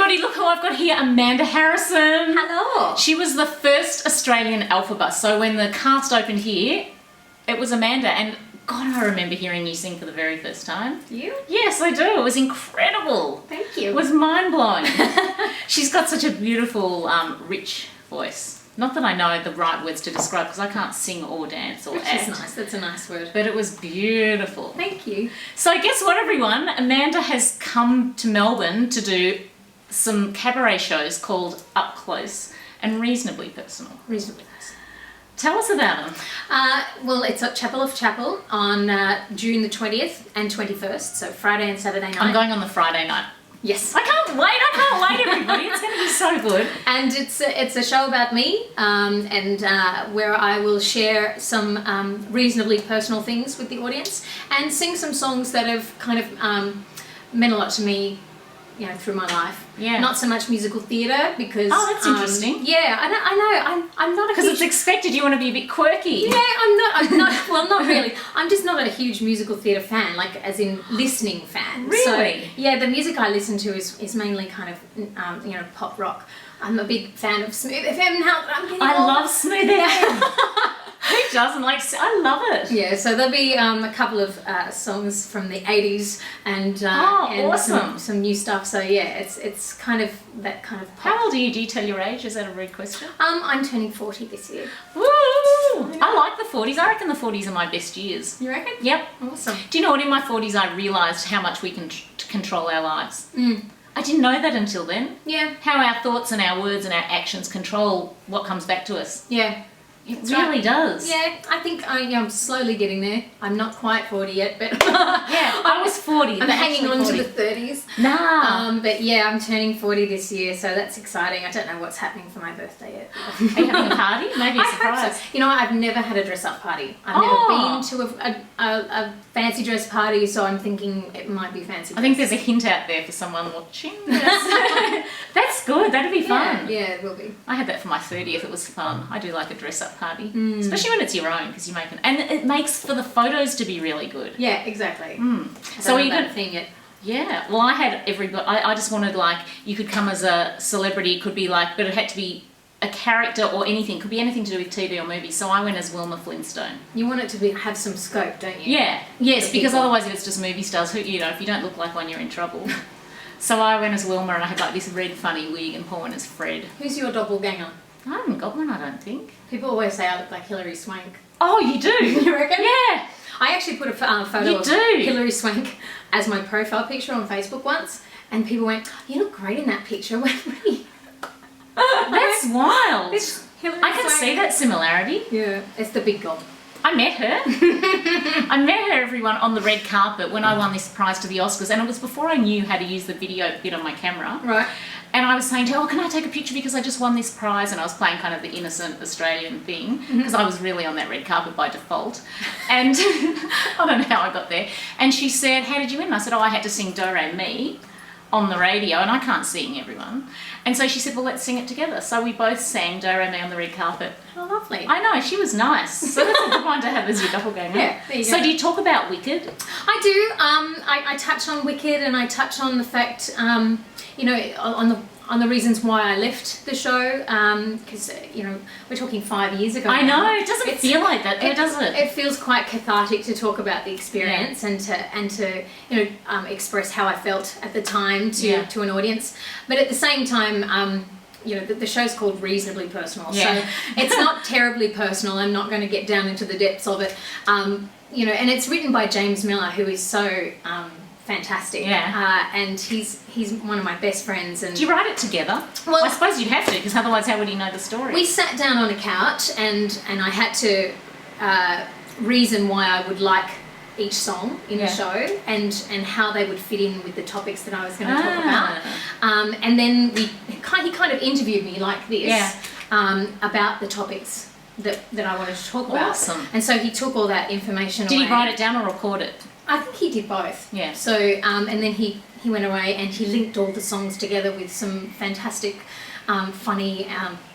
everybody, look who I've got here, Amanda Harrison. Hello. She was the first Australian Elphaba. So when the cast opened here, it was Amanda. And God, I remember hearing you sing for the very first time. You? Yes, I do. It was incredible. Thank you. It was mind-blowing. She's got such a beautiful, rich voice. Not that I know the right words to describe because I can't sing or dance or act. Which is nice. That's a nice word. But it was beautiful. Thank you. So guess what, everyone? Amanda has come to Melbourne to do some cabaret shows called Up Close and Reasonably Personal. Reasonably nice. Tell us about them. Well, it's at Chapel of Chapel on June the 20th and 21st, so Friday and Saturday night. I'm going on the Friday night. Yes. I can't wait, everybody. It's going to be so good. And it's a show about me, and where I will share some reasonably personal things with the audience and sing some songs that have kind of meant a lot to me, you know, through my life. Yeah. Not so much musical theatre because... Oh, that's interesting. Yeah, I know. I'm not a Because it's expected you want to be a bit quirky. Yeah, I'm not, well, not really. I'm just not a huge musical theatre fan, like as in listening fan. Really? So, yeah, the music I listen to is mainly kind of, you know, pop rock. I'm a big fan of Smooth FM now that I'm getting I older. love Smooth FM. Who doesn't like... I love it. Yeah, so there'll be a couple of songs from the 80s and awesome. some new stuff. So yeah, it's kind of that kind of pop. How old are you? Do you tell your age? Is that a rude question? I'm turning 40 this year. Woo! I like the 40s. I reckon the 40s are my best years. You reckon? Yep. Awesome. Do you know what? In my 40s, I realised how much we can control our lives. Mm. I didn't know that until then. Yeah. How our thoughts and our words and our actions control what comes back to us. Yeah. It really does. Yeah, I think I'm slowly getting there. I'm not quite 40 yet, but Yeah, I was 40. I'm hanging on 40. to the 30s. Nah. But yeah, I'm turning 40 this year, so that's exciting. I don't know what's happening for my birthday yet. Are you having a party? Maybe a I hope surprise. so. You know, I've never had a dress-up party. I've never been to a fancy dress party, so I'm thinking it might be fancy dress. I think there's a hint out there for someone watching. That's good. That'd be fun. Yeah, it will be. I had that for my 30th. It was fun. I do like a dress-up party, especially when it's your own, because you make it, and it makes for the photos to be really good. Yeah, exactly. So you that could, thing it. yeah. Well, I had everybody. I just wanted, like, you could come as a celebrity. It could be like, but it had to be a character or anything. It could be anything to do with TV or movies. So I went as Wilma Flintstone. You want it to have some scope, don't you? Yeah. Yes, For because people. otherwise, if it's just movie stars, who, you know, if you don't look like one, you're in trouble. So I went as Wilma, and I had like this red funny wig, and Paul went as Fred. Who's your doppelganger? I haven't got one, I don't think. People always say I look like Hilary Swank. Oh, you do? You reckon? Yeah. I actually put a photo You of do. Hilary Swank as my profile picture on Facebook once, and people went, "You look great in that picture." I went, "Really?" That's wild. It's Hilary I can Swank. see that similarity. Yeah, it's the big gob. I met her. I met her, everyone, on the red carpet when I won this prize to the Oscars, and it was before I knew how to use the video bit on my camera. Right. And I was saying to her, "Oh, can I take a picture because I just won this prize?" And I was playing kind of the innocent Australian thing because I was really on that red carpet by default. And I don't know how I got there. And she said, "How did you win?" And I said, "Oh, I had to sing Do Re Mi on the radio, and I can't sing, everyone." And so she said, "Well, let's sing it together." So we both sang Do Re Mi on the red carpet. Oh, lovely. I know, she was nice. So that's a good one to have as your doppelganger. Yeah, there you go. So do you talk about Wicked? I do. I touch on Wicked, and I touch on the fact, you know, on the reasons why I left the show, because you know, we're talking 5 years ago. I now. know, it doesn't feel like that, does it? It feels quite cathartic to talk about the experience and to you know express how I felt at the time to an audience, but at the same time. You know, the show's called Reasonably Personal, so it's not terribly personal. I'm not going to get down into the depths of it. You know, and it's written by James Miller, who is so fantastic. Yeah. And he's one of my best friends. And Do you write it together? Well, I suppose you'd have to, because otherwise how would he know the story? we sat down on a couch, and I had to reason why I would like each song in the show and how they would fit in with the topics that I was going to talk about. And then he kind of interviewed me like this about the topics that I wanted to talk about. Awesome. And so he took all that information away. Did he write it down or record it? I think he did both. Yeah. So, and then he went away and he linked all the songs together with some fantastic, funny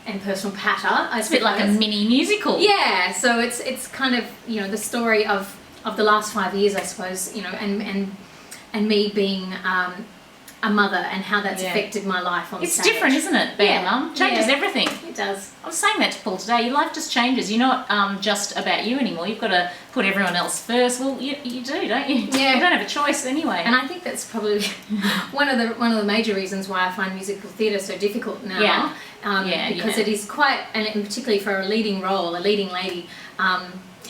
and personal patter. It's a bit like a mini musical. Yeah, so it's kind of, you know, the story of the last 5 years, I suppose, you know, and me being a mother and how that's affected my life on It's stage. different, isn't it, being a mum? Changes everything. It does. I was saying that to Paul today. Your life just changes. You're not just about you anymore. You've got to put everyone else first. Well, you do, don't you? Yeah. You don't have a choice anyway. And I think that's probably one of the major reasons why I find musical theatre so difficult now. Because it is quite, and particularly for a leading role, a leading lady,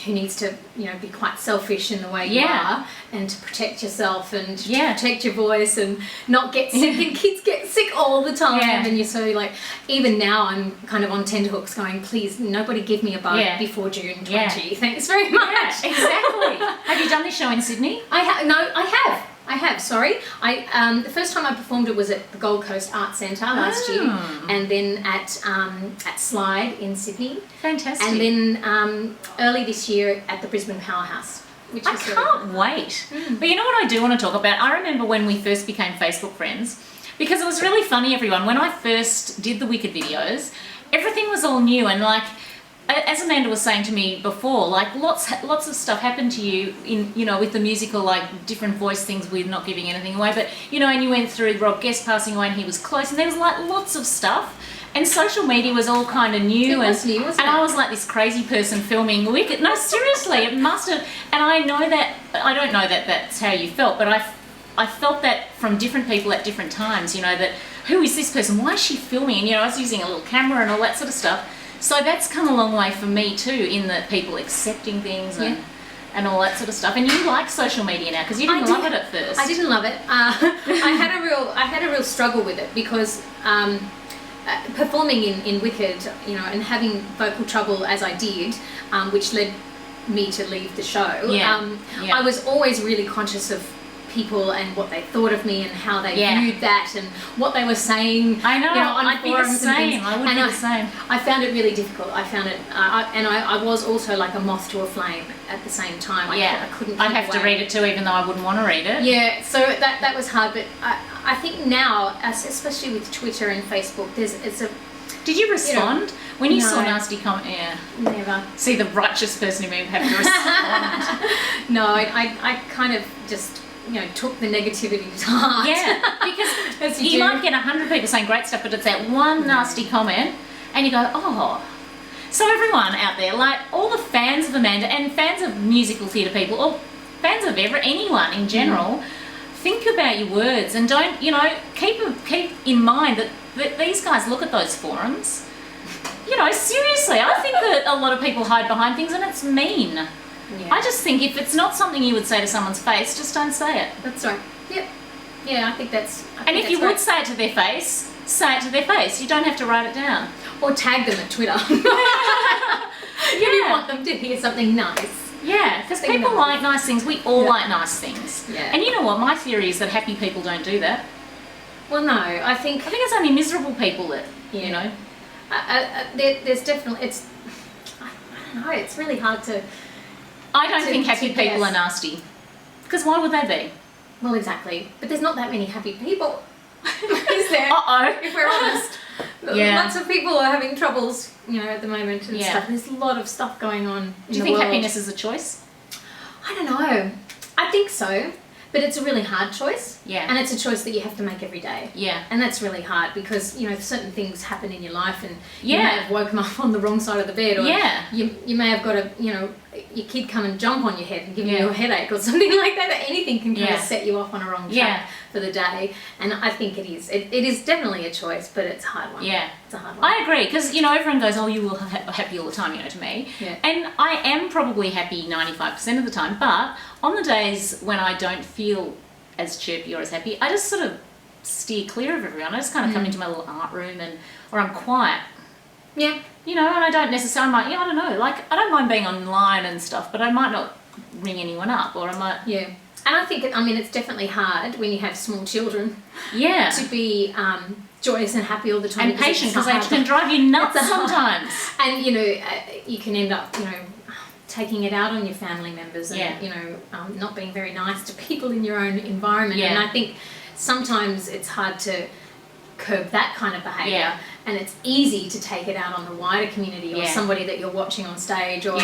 who needs to, be quite selfish in the way you are, and to protect yourself and to protect your voice and not get sick. And kids get sick all the time, and you're so like, even now I'm kind of on tenterhooks going, please, nobody give me a bug before June 20. Thanks very much. Yeah, exactly. Have you done this show in Sydney? I have, sorry. The first time I performed it was at the Gold Coast Arts Centre last year, and then at Slide in Sydney. Fantastic. And then early this year at the Brisbane Powerhouse. Which I can't wait. But you know what I do want to talk about? I remember when we first became Facebook friends, because it was really funny, everyone. When I first did the Wicked videos, everything was all new, and like, as Amanda was saying to me before, like lots of stuff happened to you in, with the musical, like different voice things, we're not giving anything away, but and you went through Rob Guest passing away and he was close, and there was like lots of stuff, and social media was all kind of new. It was new, wasn't it? And I was like this crazy person filming Wicked. No, seriously, it must have, and I don't know that that's how you felt, but I felt that from different people at different times, that who is this person? Why is she filming? And I was using a little camera and all that sort of stuff. So that's come a long way for me too, in that people accepting things and all that sort of stuff. And you like social media now, because you didn't love it at first. I didn't love it. I had a real struggle with it, because performing in Wicked, and having vocal trouble as I did, which led me to leave the show. I was always really conscious of people and what they thought of me and how they viewed that and what they were saying. I know, on I'd be the forums and same. things. I would be the same. I found it really difficult. I found it, I was also like a moth to a flame at the same time. I couldn't. I'd have to read it too, even though I wouldn't want to read it. Yeah, so that was hard. But I think now, especially with Twitter and Facebook, Did you respond when you no. saw nasty comment? Yeah, never. See, the righteous person in me would have to respond. No, I kind of just took the negativity to heart. Yeah, because you might get 100 people saying great stuff, but it's that one nasty comment, and you go, oh. So everyone out there, like all the fans of Amanda and fans of musical theatre people, or fans of anyone in general, think about your words and don't, keep in mind that these guys look at those forums. Seriously, I think that a lot of people hide behind things, and it's mean. Yeah. I just think if it's not something you would say to someone's face, just don't say it. That's right. Yep. Yeah, I think that's. And if you would say it to their face, say it to their face. You don't have to write it down. Or tag them at Twitter. If you want them to hear something nice. Yeah, because people like nice things. We all like nice things. Yeah. And you know what? My theory is that happy people don't do that. Well, no, I think it's only miserable people that, there's definitely, I don't know, it's really hard to. I don't think happy people are nasty. Because why would they be? Well, exactly. But there's not that many happy people. Is there? Uh-oh. If we're honest. Lots of people are having troubles, at the moment and stuff. There's a lot of stuff going on in the world. Do you think happiness is a choice? I don't know. I think so. But it's a really hard choice. Yeah. And it's a choice that you have to make every day. Yeah. And that's really hard because, certain things happen in your life and you may have woken up on the wrong side of the bed, or you may have got your kid come and jump on your head and give you a headache or something like that. Anything can kind of set you off on a wrong track for the day. And I think it is. It is definitely a choice, but it's a hard one. Yeah. It's a hard one. I agree, because, everyone goes, oh, you will happy all the time, to me. Yeah. And I am probably happy 95% of the time, but on the days when I don't feel as chirpy or as happy, I just sort of steer clear of everyone. I just kind of come into my little art room or I'm quiet. Yeah. And I don't necessarily, I don't know, like, I don't mind being online and stuff, but I might not ring anyone up, or I might... Yeah. And I think, it's definitely hard when you have small children to be joyous and happy all the time. And patient, because they can drive you nuts sometimes. And, you can end up, taking it out on your family members and, not being very nice to people in your own environment. Yeah. And I think sometimes it's hard to curb that kind of behaviour. Yeah. And it's easy to take it out on the wider community or somebody that you're watching on stage, or,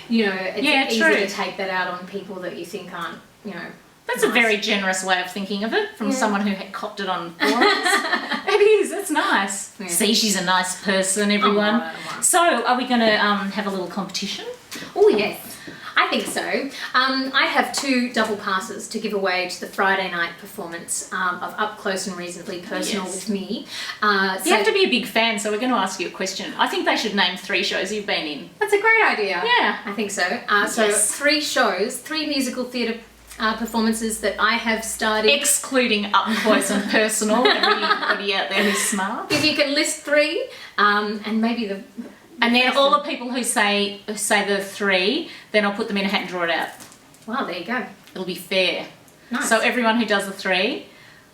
it's easy to take that out on people that you think aren't, That's a very generous way of thinking of it from someone who had copped it on forums. It is. It's nice. Yeah. See, she's a nice person, everyone. I'm right. So, are we going to have a little competition? Oh, yes. I think so. I have 2 double passes to give away to the Friday night performance of Up Close and Reasonably Personal with me. You have to be a big fan, so we're going to ask you a question. I think they should name 3 shows you've been in. That's a great idea. Yeah. I think so. So 3 shows, 3 musical theatre performances that I have started. Excluding Up Close and Personal, everybody out there who's smart. If you can list 3, and maybe the... And then all the people who say the 3, then I'll put them in a hat and draw it out. Wow, there you go. It'll be fair. Nice. So everyone who does the 3,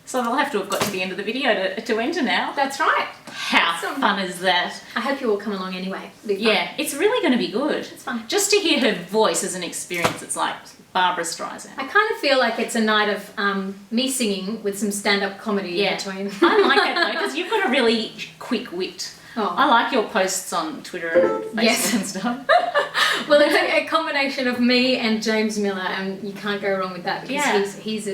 so they'll have to have got to the end of the video to enter now. That's right. How fun is that? I hope you all come along anyway. It'll be fun. Yeah, it's really going to be good. It's fun. Just to hear her voice as an experience, it's like Barbara Streisand. I kind of feel like it's a night of me singing with some stand-up comedy in between. I like it though, because you've got a really quick wit. Oh. I like your posts on Twitter and Facebook and stuff. Well, it's a combination of me and James Miller, and you can't go wrong with that because he's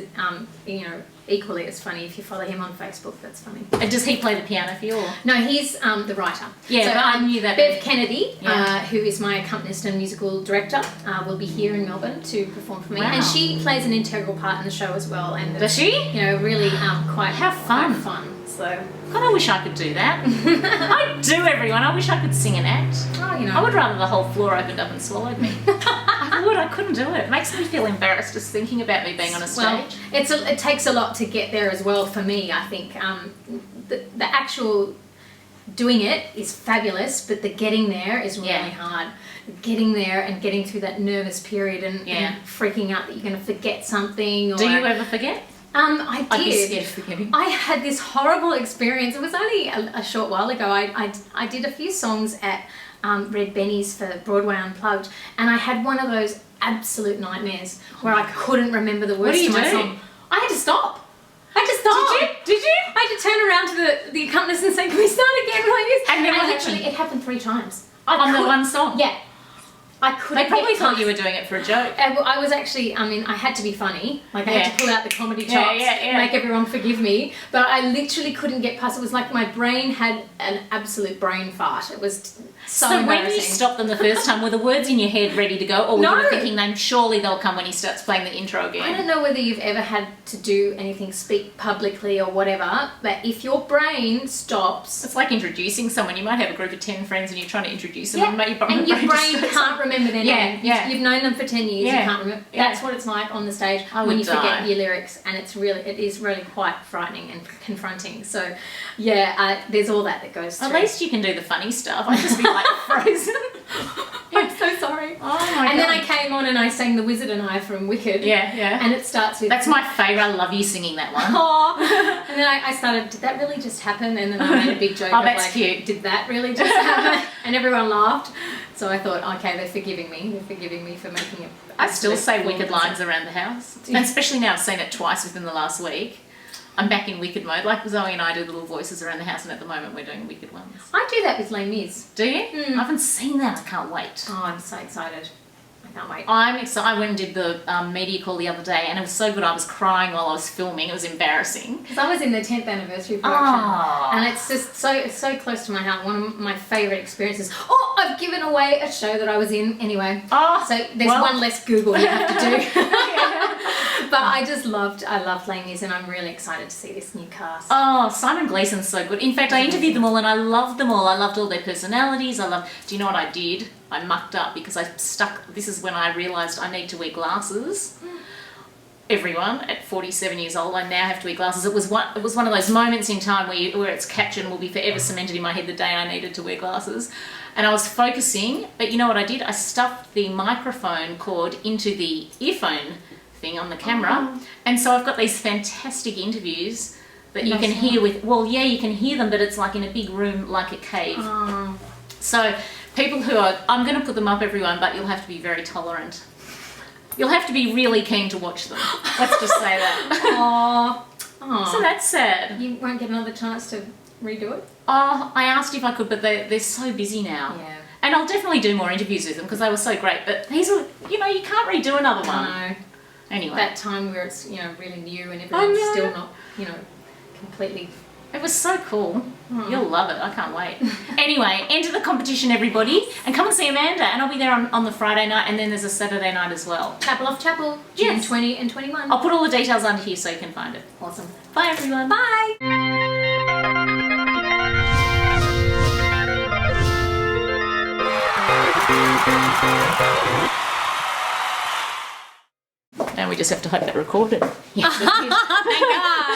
equally as funny. If you follow him on Facebook, that's funny. And does he play the piano for you? Or? No, he's the writer. Yeah, so, but I knew that. Bev Kennedy, who is my accompanist and musical director, will be here in Melbourne to perform for me, and she plays an integral part in the show as well. And does she? Really quite fun. Quite fun. So, God, I wish I could do that. I do, everyone. I wish I could sing and act. Oh, I would rather the whole floor opened up and swallowed me. I would. I couldn't do it. It makes me feel embarrassed just thinking about me being on a stage. Well, it takes a lot to get there as well for me. I think the actual doing it is fabulous, but the getting there is really hard. Getting there and getting through that nervous period and freaking out that you're going to forget something. Or, do you ever forget? I did. I'd be scared of forgetting. I had this horrible experience. It was only a short while ago. I did a few songs at Red Benny's for Broadway Unplugged, and I had one of those absolute nightmares where I couldn't remember the words to my song. I had to stop. Did you? I had to turn around to the accompanist and say, "Can we start again like this?" And then it happened 3 times. On the one song? Yeah. I couldn't. They probably thought you were doing it for a joke. I was actually, I had to be funny. Like, I had to pull out the comedy chops, make everyone forgive me. But I literally couldn't get past it. It was like my brain had an absolute brain fart. It was so embarrassing. When you stopped them the first time, were the words in your head ready to go? Or were you thinking, surely they'll come when he starts playing the intro again? I don't know whether you've ever had to do anything, speak publicly or whatever, but if your brain stops... It's like introducing someone. You might have a group of 10 friends and you're trying to introduce them. And your brain can't remember their name. Yeah. You've known them for 10 years, you can't remember. That's what it's like on the stage when you forget your lyrics, and it is really quite frightening and confronting. So, there's all that goes through. At least you can do the funny stuff. I'd just be like frozen. I'm so sorry. Oh my God. And then I came on and I sang The Wizard and I from Wicked. Yeah. And it starts with... That's my favourite. I love you singing that one. Aww. And then I started, did that really just happen? And then I made a big joke of that's cute. Did that really just happen? And everyone laughed. So I thought, okay, they're forgiving me. They're forgiving me for making it. I still say Wicked lines around the house. And especially now I've seen it twice within the last week. I'm back in Wicked mode. Like Zoe and I do little voices around the house, and at the moment we're doing Wicked ones. I do that with Les Mis. Do you? I haven't seen that. I can't wait. Oh, I'm so excited. I can't wait. I'm excited. I went and did the media call the other day, and it was so good. I was crying while I was filming. It was embarrassing. Because I was in the 10th anniversary production, and it's just so close to my heart. One of my favourite experiences. Oh, I've given away a show that I was in anyway. Oh, so there's one less Google you have to do. But I loved Les Mis, and I'm really excited to see this new cast. Oh, Simon Gleason's so good. In fact, I interviewed them all and I loved them all. I loved all their personalities. Do you know what I did? I mucked up because this is when I realised I need to wear glasses. Everyone, at 47 years old, I now have to wear glasses. It was one of those moments in time where it's captured and will be forever cemented in my head the day I needed to wear glasses. And I was focusing, but you know what I did? I stuffed the microphone cord into the earphone thing on the camera, and so I've got these fantastic interviews that you can hear you can hear them, but it's like in a big room like a cave. So people I'm going to put them up, everyone, but you'll have to be very tolerant. You'll have to be really keen to watch them. Let's just say that. So that's sad. You won't get another chance to redo it? Oh, I asked if I could, but they're so busy now. Yeah. And I'll definitely do more interviews with them because they were so great, but you can't redo another one. No. Anyway. that time where it's, really new and I everyone's know. still not, completely. It was so cool. You'll love it. I can't wait. Anyway, enter the competition, everybody, and come and see Amanda. And I'll be there on the Friday night, and then there's a Saturday night as well. Chapel off Chapel, June Yes. 20 and 21. I'll put all the details under here so you can find it. Awesome. Bye, everyone. Bye. Now we just have to hope that recorded. Thank God.